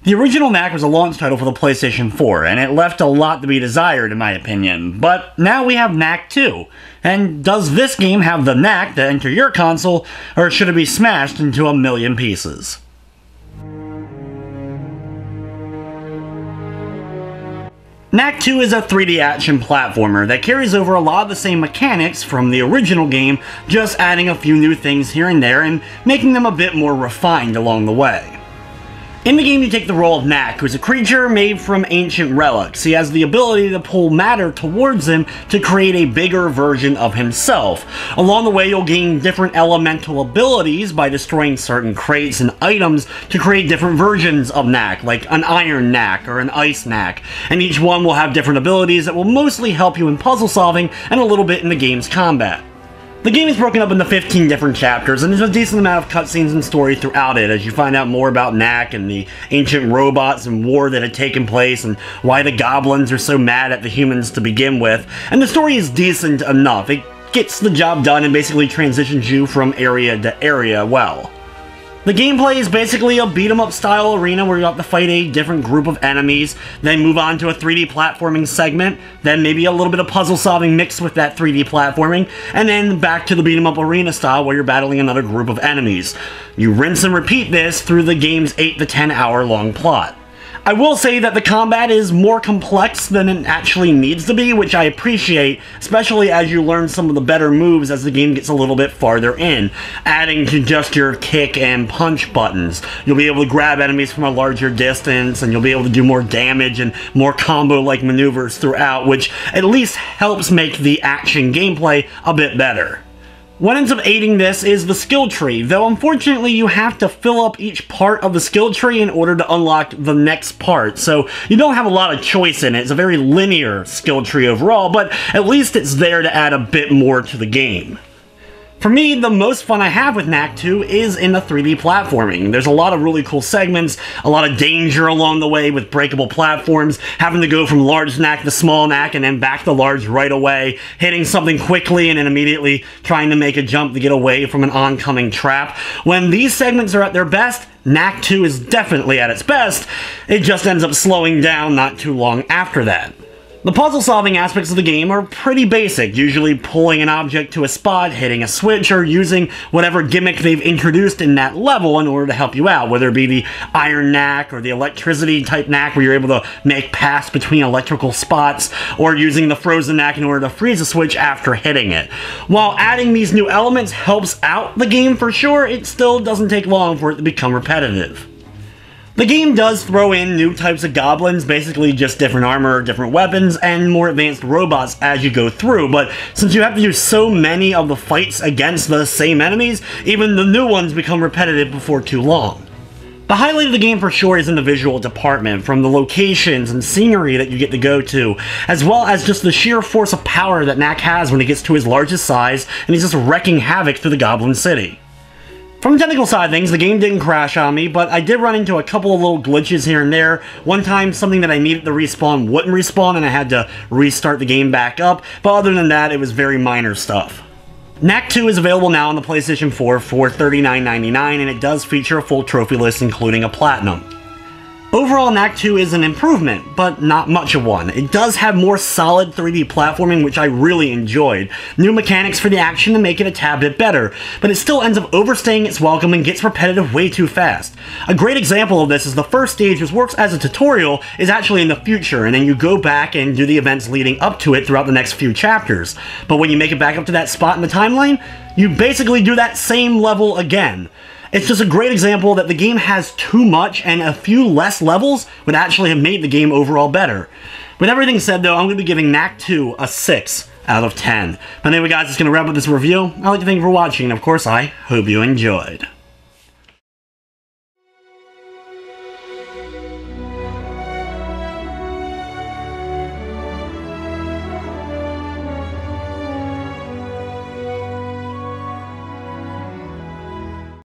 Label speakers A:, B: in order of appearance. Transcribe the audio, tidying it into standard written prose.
A: The original Knack was a launch title for the PlayStation 4, and it left a lot to be desired in my opinion, but now we have Knack 2. And does this game have the knack to enter your console, or should it be smashed into a million pieces? Knack 2 is a 3D action platformer that carries over a lot of the same mechanics from the original game, just adding a few new things here and there and making them a bit more refined along the way. In the game, you take the role of Knack, who's a creature made from ancient relics. He has the ability to pull matter towards him to create a bigger version of himself. Along the way, you'll gain different elemental abilities by destroying certain crates and items to create different versions of Knack, like an iron Knack or an ice Knack, and each one will have different abilities that will mostly help you in puzzle solving and a little bit in the game's combat. The game is broken up into 15 different chapters, and there's a decent amount of cutscenes and story throughout it as you find out more about Knack and the ancient robots and war that had taken place and why the goblins are so mad at the humans to begin with. And the story is decent enough. It gets the job done and basically transitions you from area to area well. The gameplay is basically a beat-em-up style arena where you have to fight a different group of enemies, then move on to a 3D platforming segment, then maybe a little bit of puzzle solving mixed with that 3D platforming, and then back to the beat-em-up arena style where you're battling another group of enemies. You rinse and repeat this through the game's 8 to 10 hour long plot. I will say that the combat is more complex than it actually needs to be, which I appreciate, especially as you learn some of the better moves as the game gets a little bit farther in, adding to just your kick and punch buttons. You'll be able to grab enemies from a larger distance, and you'll be able to do more damage and more combo-like maneuvers throughout, which at least helps make the action gameplay a bit better. What ends up aiding this is the skill tree, though unfortunately you have to fill up each part of the skill tree in order to unlock the next part, so you don't have a lot of choice in it. It's a very linear skill tree overall, but at least it's there to add a bit more to the game. For me, the most fun I have with Knack 2 is in the 3D platforming. There's a lot of really cool segments, a lot of danger along the way with breakable platforms, having to go from large Knack to small Knack and then back to large right away, hitting something quickly and then immediately trying to make a jump to get away from an oncoming trap. When these segments are at their best, Knack 2 is definitely at its best. It just ends up slowing down not too long after that. The puzzle-solving aspects of the game are pretty basic, usually pulling an object to a spot, hitting a switch, or using whatever gimmick they've introduced in that level in order to help you out, whether it be the iron Knack or the electricity type Knack where you're able to make paths between electrical spots, or using the frozen Knack in order to freeze a switch after hitting it. While adding these new elements helps out the game for sure, it still doesn't take long for it to become repetitive. The game does throw in new types of goblins, basically just different armor, different weapons, and more advanced robots as you go through, but since you have to do so many of the fights against the same enemies, even the new ones become repetitive before too long. The highlight of the game for sure is in the visual department, from the locations and scenery that you get to go to, as well as just the sheer force of power that Knack has when he gets to his largest size, and he's just wrecking havoc through the Goblin City. From the technical side of things, the game didn't crash on me, but I did run into a couple of little glitches here and there. One time, something that I needed to respawn wouldn't respawn, and I had to restart the game back up, but other than that, it was very minor stuff. Knack 2 is available now on the PlayStation 4 for $39.99, and it does feature a full trophy list, including a Platinum. Overall, Knack 2 is an improvement, but not much of one. It does have more solid 3D platforming, which I really enjoyed. New mechanics for the action to make it a tad bit better, but it still ends up overstaying its welcome and gets repetitive way too fast. A great example of this is the first stage, which works as a tutorial, is actually in the future, and then you go back and do the events leading up to it throughout the next few chapters. But when you make it back up to that spot in the timeline, you basically do that same level again. It's just a great example that the game has too much, and a few less levels would actually have made the game overall better. With everything said though, I'm going to be giving Knack 2 a 6 out of 10. But anyway guys, that's going to wrap up this review. I'd like to thank you for watching, and of course I hope you enjoyed.